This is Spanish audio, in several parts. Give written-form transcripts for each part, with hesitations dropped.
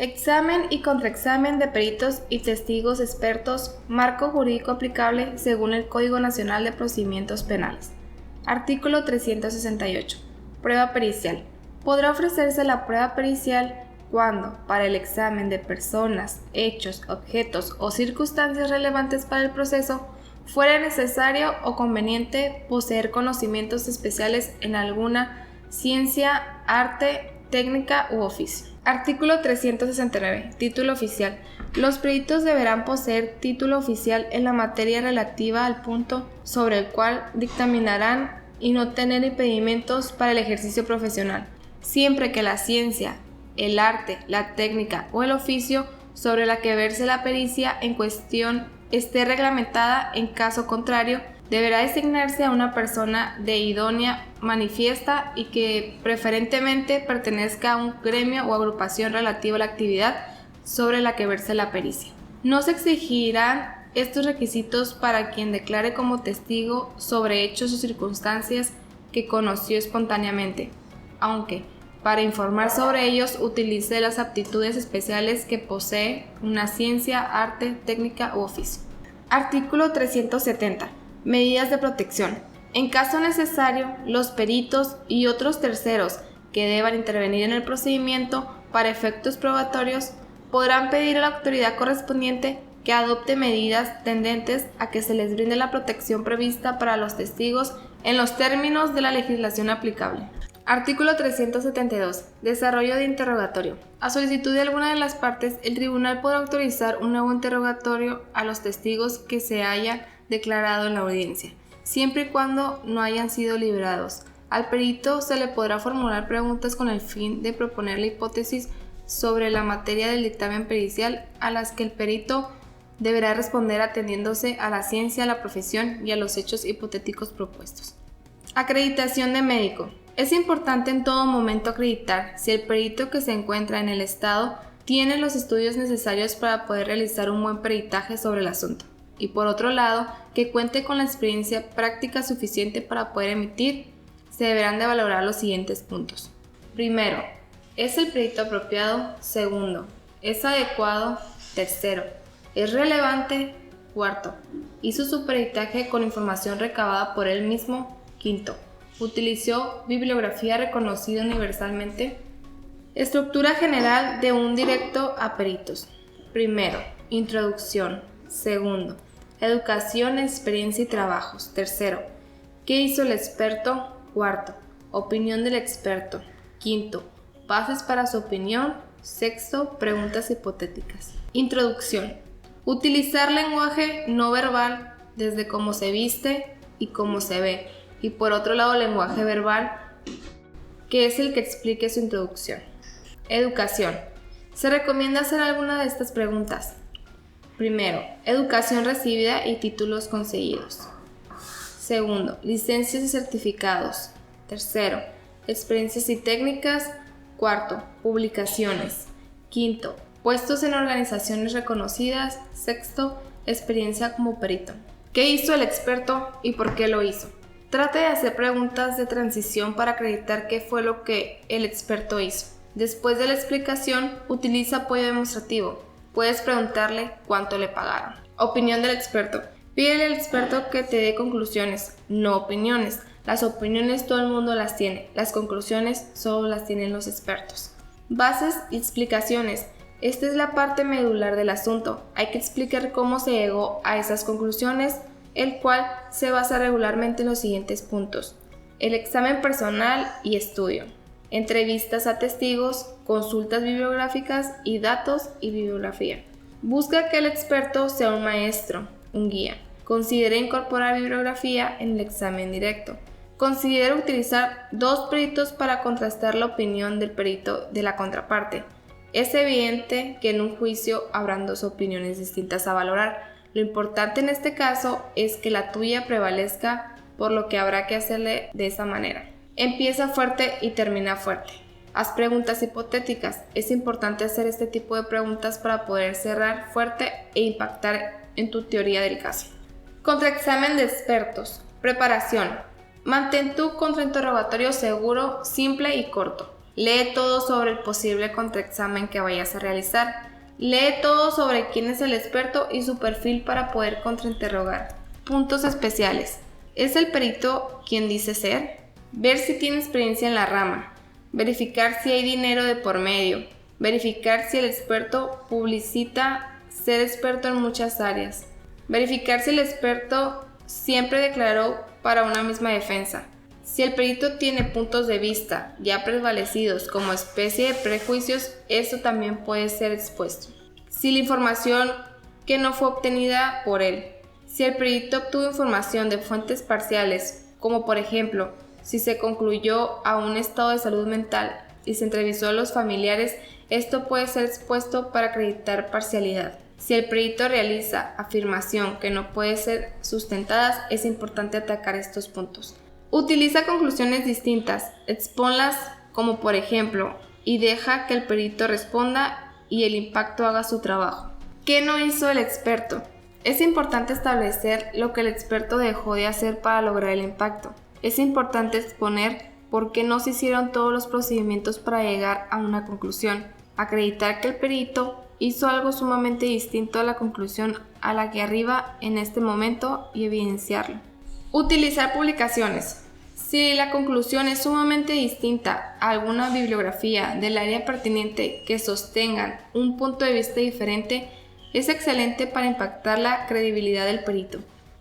Examen y contraexamen de peritos y testigos expertos, marco jurídico aplicable según el Código Nacional de Procedimientos Penales. Artículo 368. Prueba pericial. Podrá ofrecerse la prueba pericial cuando, para el examen de personas, hechos, objetos o circunstancias relevantes para el proceso, fuera necesario o conveniente poseer conocimientos especiales en alguna ciencia, arte, técnica u oficio. Artículo 369. Título oficial. Los peritos deberán poseer título oficial en la materia relativa al punto sobre el cual dictaminarán y no tener impedimentos para el ejercicio profesional, siempre que la ciencia, el arte, la técnica o el oficio sobre la que verse la pericia en cuestión esté reglamentada. En caso contrario, deberá designarse a una persona de idónea manifiesta y que preferentemente pertenezca a un gremio o agrupación relativa a la actividad sobre la que verse la pericia. No se exigirán estos requisitos para quien declare como testigo sobre hechos o circunstancias que conoció espontáneamente, aunque para informar sobre ellos utilice las aptitudes especiales que posee una ciencia, arte, técnica u oficio. Artículo 370. Medidas de protección. En caso necesario, los peritos y otros terceros que deban intervenir en el procedimiento para efectos probatorios podrán pedir a la autoridad correspondiente que adopte medidas tendentes a que se les brinde la protección prevista para los testigos en los términos de la legislación aplicable. Artículo 372. Desarrollo de interrogatorio. A solicitud de alguna de las partes, el tribunal podrá autorizar un nuevo interrogatorio a los testigos que se hayan declarado en la audiencia, siempre y cuando no hayan sido liberados. Al perito se le podrá formular preguntas con el fin de proponer la hipótesis sobre la materia del dictamen pericial, a las que el perito deberá responder atendiéndose a la ciencia, a la profesión y a los hechos hipotéticos propuestos. Acreditación de médico. Es importante en todo momento acreditar si el perito que se encuentra en el estado tiene los estudios necesarios para poder realizar un buen peritaje sobre el asunto, y por otro lado, que cuente con la experiencia práctica suficiente para poder emitir. Se deberán de valorar los siguientes puntos. Primero, ¿es el perito apropiado? Segundo, ¿es adecuado? Tercero, ¿es relevante? Cuarto, ¿hizo su peritaje con información recabada por él mismo? Quinto, ¿utilizó bibliografía reconocida universalmente? Estructura general de un directo a peritos. Primero, introducción. Segundo, educación, experiencia y trabajos. Tercero, ¿qué hizo el experto? Cuarto, opinión del experto. Quinto, bases para su opinión. Sexto, preguntas hipotéticas. Introducción. Utilizar lenguaje no verbal desde cómo se viste y cómo se ve, y por otro lado lenguaje verbal, que es el que explique su introducción. Educación. Se recomienda hacer alguna de estas preguntas. Primero, educación recibida y títulos conseguidos. Segundo, licencias y certificados. Tercero, experiencias y técnicas. Cuarto, publicaciones. Quinto, puestos en organizaciones reconocidas. Sexto, experiencia como perito. ¿Qué hizo el experto y por qué lo hizo? Trate de hacer preguntas de transición para acreditar qué fue lo que el experto hizo. Después de la explicación, utiliza apoyo demostrativo. Puedes preguntarle cuánto le pagaron. Opinión del experto. Pídele al experto que te dé conclusiones, no opiniones. Las opiniones todo el mundo las tiene, las conclusiones solo las tienen los expertos. Bases y explicaciones. Esta es la parte medular del asunto. Hay que explicar cómo se llegó a esas conclusiones, el cual se basa regularmente en los siguientes puntos: el examen personal y estudio, entrevistas a testigos, consultas bibliográficas y datos y bibliografía. Busca que el experto sea un maestro, un guía. Considera incorporar bibliografía en el examen directo. Considera utilizar dos peritos para contrastar la opinión del perito de la contraparte. Es evidente que en un juicio habrán dos opiniones distintas a valorar. Lo importante en este caso es que la tuya prevalezca, por lo que habrá que hacerle de esa manera. Empieza fuerte y termina fuerte. Haz preguntas hipotéticas. Es importante hacer este tipo de preguntas para poder cerrar fuerte e impactar en tu teoría del caso. Contraexamen de expertos. Preparación. Mantén tu contrainterrogatorio seguro, simple y corto. Lee todo sobre el posible contraexamen que vayas a realizar. Lee todo sobre quién es el experto y su perfil para poder contrainterrogar. Puntos especiales. ¿Es el perito quien dice ser? Ver si tiene experiencia en la rama. Verificar si hay dinero de por medio. Verificar si el experto publicita ser experto en muchas áreas. Verificar si el experto siempre declaró para una misma defensa. Si el perito tiene puntos de vista ya prevalecidos como especie de prejuicios, esto también puede ser expuesto. Si la información que no fue obtenida por él. Si el perito obtuvo información de fuentes parciales, como por ejemplo, si se concluyó a un estado de salud mental y se entrevistó a los familiares, esto puede ser expuesto para acreditar parcialidad. Si el perito realiza afirmación que no puede ser sustentadas, es importante atacar estos puntos. Utiliza conclusiones distintas, exponlas como por ejemplo, y deja que el perito responda y el impacto haga su trabajo. ¿Qué no hizo el experto? Es importante establecer lo que el experto dejó de hacer para lograr el impacto. Es importante exponer por qué no se hicieron todos los procedimientos para llegar a una conclusión. Acreditar que el perito hizo algo sumamente distinto a la conclusión a la que arriba en este momento y evidenciarlo. Utilizar publicaciones. Si la conclusión es sumamente distinta a alguna bibliografía del área pertinente que sostengan un punto de vista diferente, es excelente para impactar la credibilidad del perito.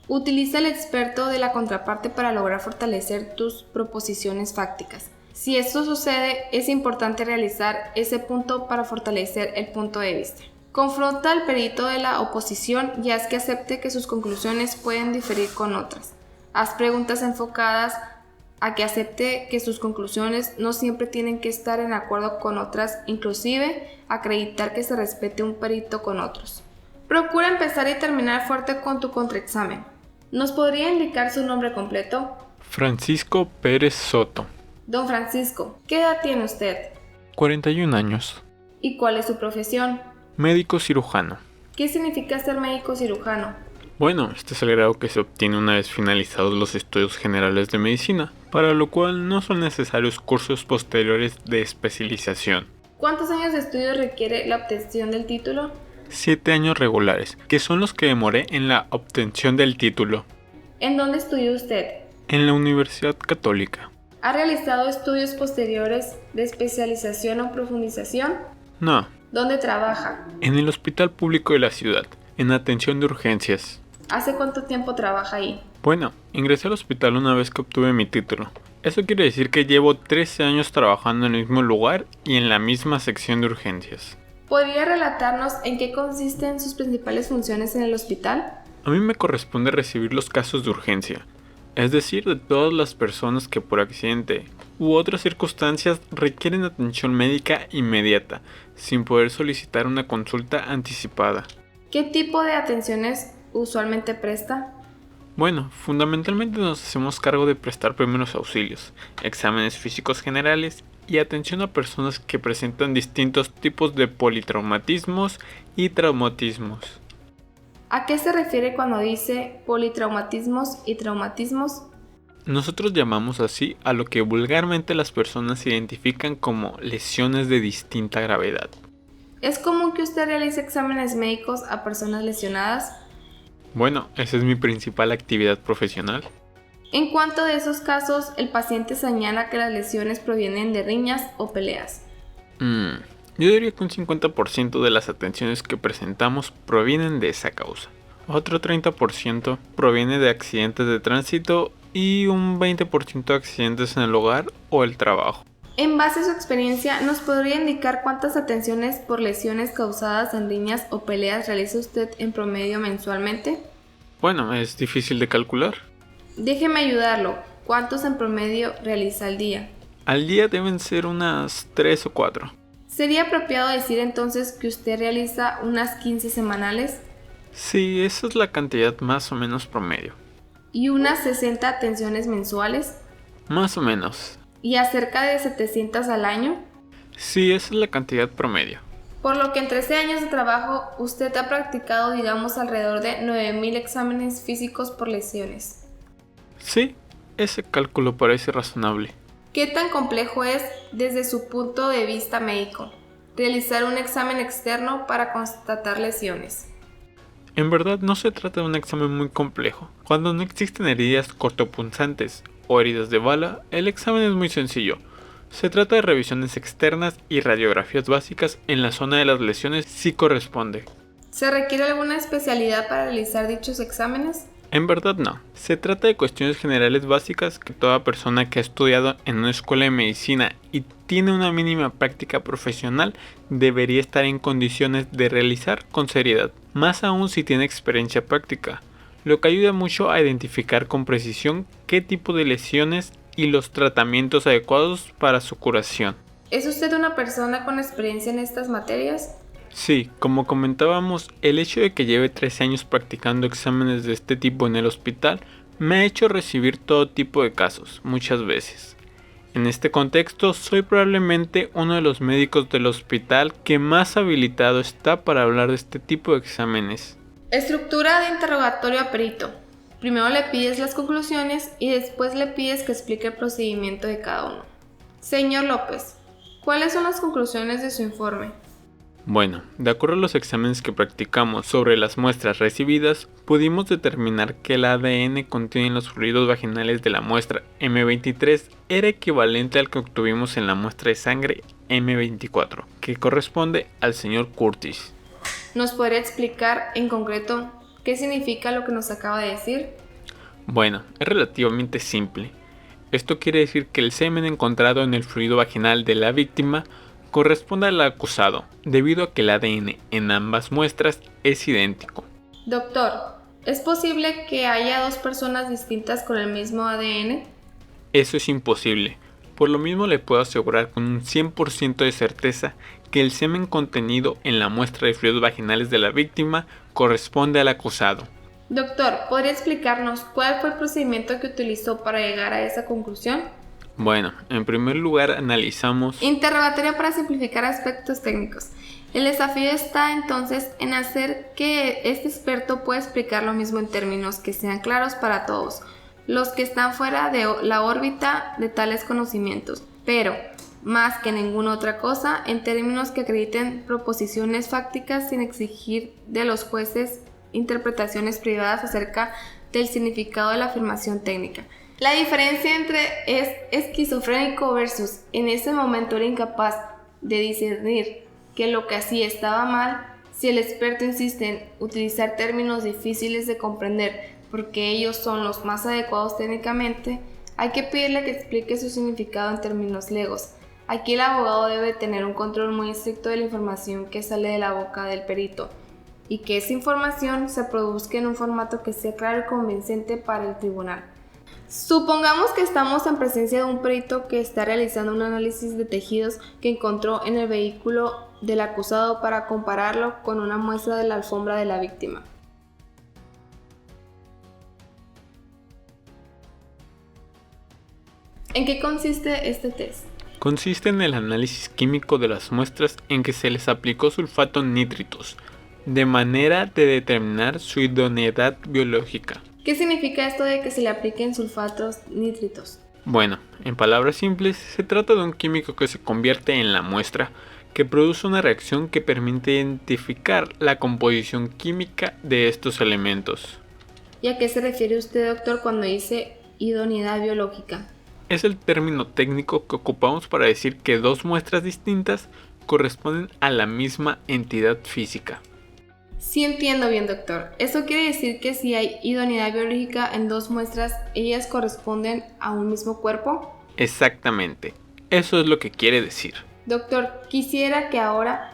Utiliza el experto de la contraparte para lograr fortalecer tus proposiciones fácticas. Si esto sucede, es importante realizar ese punto para fortalecer el punto de vista. Confronta al perito de la oposición y haz que acepte que sus conclusiones pueden diferir con otras. Haz preguntas enfocadas a que acepte que sus conclusiones no siempre tienen que estar en acuerdo con otras, inclusive acreditar que se respete un perito con otros. Procura empezar y terminar fuerte con tu contraexamen. ¿Nos podría indicar su nombre completo? Francisco Pérez Soto. Don Francisco, ¿qué edad tiene usted? 41 años. ¿Y cuál es su profesión? Médico cirujano. ¿Qué significa ser médico cirujano? Bueno, este es el grado que se obtiene una vez finalizados los estudios generales de medicina, para lo cual no son necesarios cursos posteriores de especialización. ¿Cuántos años de estudio requiere la obtención del título? 7 años regulares, que son los que demoré en la obtención del título. ¿En dónde estudió usted? En la Universidad Católica. ¿Ha realizado estudios posteriores de especialización o profundización? No. ¿Dónde trabaja? En el hospital público de la ciudad, en atención de urgencias. ¿Hace cuánto tiempo trabaja ahí? Bueno, ingresé al hospital una vez que obtuve mi título. Eso quiere decir que llevo 13 años trabajando en el mismo lugar y en la misma sección de urgencias. ¿Podría relatarnos en qué consisten sus principales funciones en el hospital? A mí me corresponde recibir los casos de urgencia, es decir, de todas las personas que por accidente u otras circunstancias requieren atención médica inmediata, sin poder solicitar una consulta anticipada. ¿Qué tipo de atenciones usualmente presta? Bueno, fundamentalmente nos hacemos cargo de prestar primeros auxilios, exámenes físicos generales y atención a personas que presentan distintos tipos de politraumatismos y traumatismos. ¿A qué se refiere cuando dice politraumatismos y traumatismos? Nosotros llamamos así a lo que vulgarmente las personas identifican como lesiones de distinta gravedad. ¿Es común que usted realice exámenes médicos a personas lesionadas? Bueno, esa es mi principal actividad profesional. ¿En cuánto de esos casos el paciente señala que las lesiones provienen de riñas o peleas? Yo diría que un 50% de las atenciones que presentamos provienen de esa causa. Otro 30% proviene de accidentes de tránsito y un 20% de accidentes en el hogar o el trabajo. En base a su experiencia, ¿nos podría indicar cuántas atenciones por lesiones causadas en riñas o peleas realiza usted en promedio mensualmente? Bueno, es difícil de calcular. Déjeme ayudarlo. ¿Cuántos en promedio realiza al día? Al día deben ser unas 3 o 4. ¿Sería apropiado decir entonces que usted realiza unas 15 semanales? Sí, esa es la cantidad más o menos promedio. ¿Y unas 60 atenciones mensuales? Más o menos. ¿Y a cerca de 700 al año? Sí, esa es la cantidad promedio. Por lo que en 13 años de trabajo usted ha practicado, digamos, alrededor de 9.000 exámenes físicos por lesiones. Sí, ese cálculo parece razonable. ¿Qué tan complejo es, desde su punto de vista médico, realizar un examen externo para constatar lesiones? En verdad no se trata de un examen muy complejo. Cuando no existen heridas cortopunzantes o heridas de bala, el examen es muy sencillo. Se trata de revisiones externas y radiografías básicas en la zona de las lesiones si corresponde. ¿Se requiere alguna especialidad para realizar dichos exámenes? En verdad no. Se trata de cuestiones generales básicas que toda persona que ha estudiado en una escuela de medicina y tiene una mínima práctica profesional debería estar en condiciones de realizar con seriedad, más aún si tiene experiencia práctica, lo que ayuda mucho a identificar con precisión qué tipo de lesiones y los tratamientos adecuados para su curación. ¿Es usted una persona con experiencia en estas materias? Sí, como comentábamos, el hecho de que lleve 13 años practicando exámenes de este tipo en el hospital me ha hecho recibir todo tipo de casos, muchas veces. En este contexto, soy probablemente uno de los médicos del hospital que más habilitado está para hablar de este tipo de exámenes. Estructura de interrogatorio a perito. Primero le pides las conclusiones y después le pides que explique el procedimiento de cada uno. Señor López, ¿cuáles son las conclusiones de su informe? Bueno, de acuerdo a los exámenes que practicamos sobre las muestras recibidas, pudimos determinar que el ADN contenido en los fluidos vaginales de la muestra M23 era equivalente al que obtuvimos en la muestra de sangre M24, que corresponde al señor Curtis. ¿Nos podría explicar en concreto qué significa lo que nos acaba de decir? Bueno, es relativamente simple. Esto quiere decir que el semen encontrado en el fluido vaginal de la víctima corresponde al acusado, debido a que el ADN en ambas muestras es idéntico. Doctor, ¿es posible que haya dos personas distintas con el mismo ADN? Eso es imposible. Por lo mismo le puedo asegurar con un 100% de certeza que el semen contenido en la muestra de fluidos vaginales de la víctima corresponde al acusado. Doctor, ¿podría explicarnos cuál fue el procedimiento que utilizó para llegar a esa conclusión? Bueno, en primer lugar analizamos... Interrogatorio para simplificar aspectos técnicos. El desafío está entonces en hacer que este experto pueda explicar lo mismo en términos que sean claros para todos, los que están fuera de la órbita de tales conocimientos, pero, más que ninguna otra cosa, en términos que acrediten proposiciones fácticas sin exigir de los jueces interpretaciones privadas acerca del significado de la afirmación técnica. La diferencia entre es esquizofrénico versus en ese momento era incapaz de discernir que lo que hacía estaba mal, si el experto insiste en utilizar términos difíciles de comprender porque ellos son los más adecuados técnicamente, hay que pedirle que explique su significado en términos legos. Aquí el abogado debe tener un control muy estricto de la información que sale de la boca del perito y que esa información se produzca en un formato que sea claro y convincente para el tribunal. Supongamos que estamos en presencia de un perito que está realizando un análisis de tejidos que encontró en el vehículo del acusado para compararlo con una muestra de la alfombra de la víctima. ¿En qué consiste este test? Consiste en el análisis químico de las muestras en que se les aplicó sulfato nítritos, de manera de determinar su idoneidad biológica. ¿Qué significa esto de que se le apliquen sulfatos nítritos? Bueno, en palabras simples, se trata de un químico que se convierte en la muestra, que produce una reacción que permite identificar la composición química de estos elementos. ¿Y a qué se refiere usted, doctor, cuando dice idoneidad biológica? Es el término técnico que ocupamos para decir que dos muestras distintas corresponden a la misma entidad física. Sí entiendo bien, doctor. ¿Eso quiere decir que si hay idoneidad biológica en dos muestras, ellas corresponden a un mismo cuerpo? Exactamente. Eso es lo que quiere decir. Doctor, quisiera que ahora,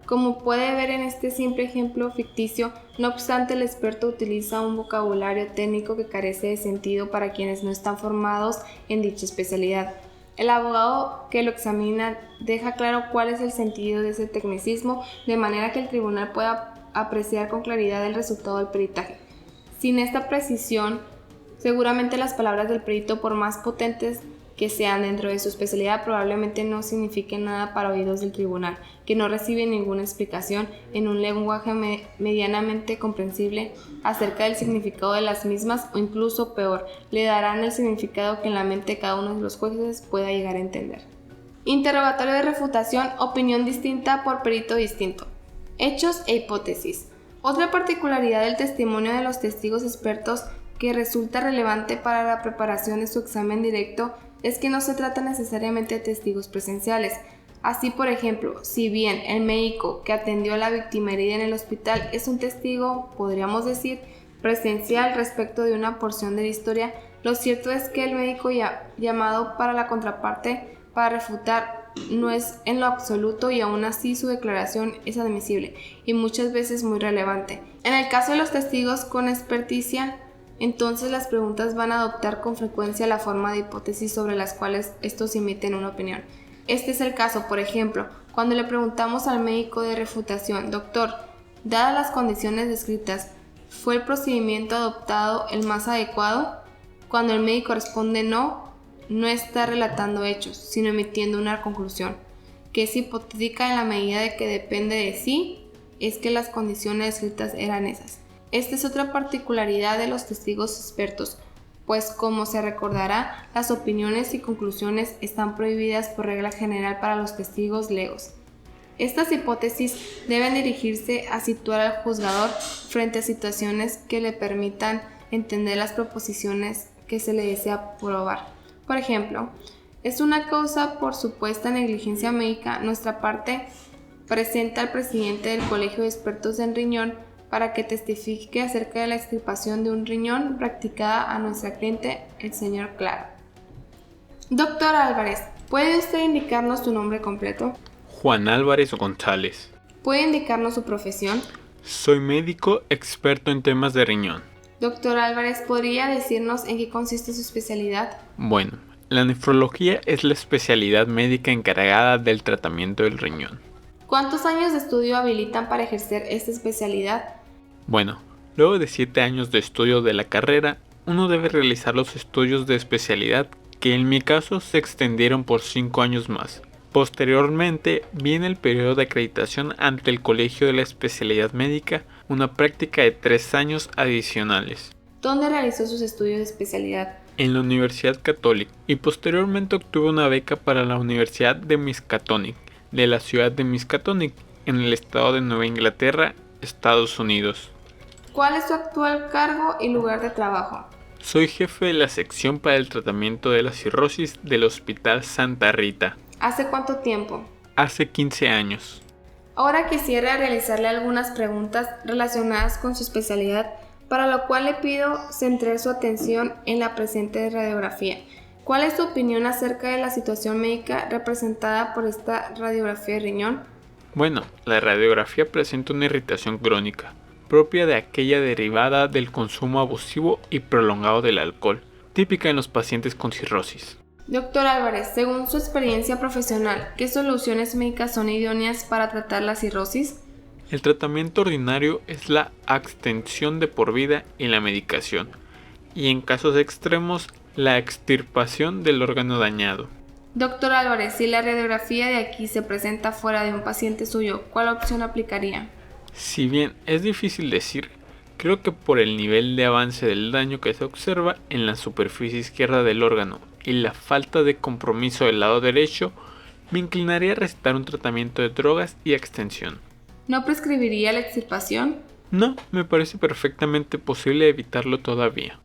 como puede ver en este simple ejemplo ficticio, no obstante el experto utiliza un vocabulario técnico que carece de sentido para quienes no están formados en dicha especialidad. El abogado que lo examina deja claro cuál es el sentido de ese tecnicismo, de manera que el tribunal pueda apreciar con claridad el resultado del peritaje. Sin esta precisión, seguramente las palabras del perito, por más potentes que sean dentro de su especialidad probablemente no signifiquen nada para oídos del tribunal, que no reciben ninguna explicación en un lenguaje medianamente comprensible acerca del significado de las mismas, o incluso peor, le darán el significado que en la mente de cada uno de los jueces pueda llegar a entender. Interrogatorio de refutación, opinión distinta por perito distinto. Hechos e hipótesis. Otra particularidad del testimonio de los testigos expertos que resulta relevante para la preparación de su examen directo es que no se trata necesariamente de testigos presenciales. Así, por ejemplo, si bien el médico que atendió a la víctima herida en el hospital es un testigo, podríamos decir, presencial respecto de una porción de la historia, lo cierto es que el médico llamado para la contraparte para refutar no es en lo absoluto, y aún así su declaración es admisible y muchas veces muy relevante. En el caso de los testigos con experticia, entonces las preguntas van a adoptar con frecuencia la forma de hipótesis sobre las cuales estos emiten una opinión. Este es el caso, por ejemplo, cuando le preguntamos al médico de refutación: doctor, dadas las condiciones descritas, ¿fue el procedimiento adoptado el más adecuado? Cuando el médico responde no está relatando hechos, sino emitiendo una conclusión, que es hipotética en la medida de que depende de sí, es que las condiciones descritas eran esas. Esta es otra particularidad de los testigos expertos, pues como se recordará, las opiniones y conclusiones están prohibidas por regla general para los testigos legos. Estas hipótesis deben dirigirse a situar al juzgador frente a situaciones que le permitan entender las proposiciones que se le desea probar. Por ejemplo, es una causa por supuesta negligencia médica. Nuestra parte presenta al presidente del Colegio de Expertos en Riñón para que testifique acerca de la extirpación de un riñón practicada a nuestra cliente, el señor Claro. Doctor Álvarez, ¿puede usted indicarnos su nombre completo? Juan Álvarez González. ¿Puede indicarnos su profesión? Soy médico experto en temas de riñón. Doctor Álvarez, ¿podría decirnos en qué consiste su especialidad? Bueno, la nefrología es la especialidad médica encargada del tratamiento del riñón. ¿Cuántos años de estudio habilitan para ejercer esta especialidad? Bueno, luego de 7 años de estudio de la carrera, uno debe realizar los estudios de especialidad, que en mi caso se extendieron por 5 años más. Posteriormente viene el periodo de acreditación ante el Colegio de la Especialidad Médica, una práctica de 3 años adicionales. ¿Dónde realizó sus estudios de especialidad? En la Universidad Católica, y posteriormente obtuve una beca para la Universidad de Miskatonic, de la ciudad de Miskatonic, en el estado de Nueva Inglaterra, Estados Unidos. ¿Cuál es su actual cargo y lugar de trabajo? Soy jefe de la sección para el tratamiento de la cirrosis del Hospital Santa Rita. ¿Hace cuánto tiempo? Hace 15 años. Ahora quisiera realizarle algunas preguntas relacionadas con su especialidad, para lo cual le pido centrar su atención en la presente radiografía. ¿Cuál es su opinión acerca de la situación médica representada por esta radiografía de riñón? Bueno, la radiografía presenta una irritación crónica, propia de aquella derivada del consumo abusivo y prolongado del alcohol, típica en los pacientes con cirrosis. Doctor Álvarez, según su experiencia profesional, ¿qué soluciones médicas son idóneas para tratar la cirrosis? El tratamiento ordinario es la abstención de por vida y la medicación, y en casos extremos, la extirpación del órgano dañado. Doctor Álvarez, si la radiografía de aquí se presenta fuera de un paciente suyo, ¿cuál opción aplicaría? Si bien es difícil decir, creo que por el nivel de avance del daño que se observa en la superficie izquierda del órgano y la falta de compromiso del lado derecho, me inclinaría a recetar un tratamiento de drogas y extensión. ¿No prescribiría la extirpación? No, me parece perfectamente posible evitarlo todavía.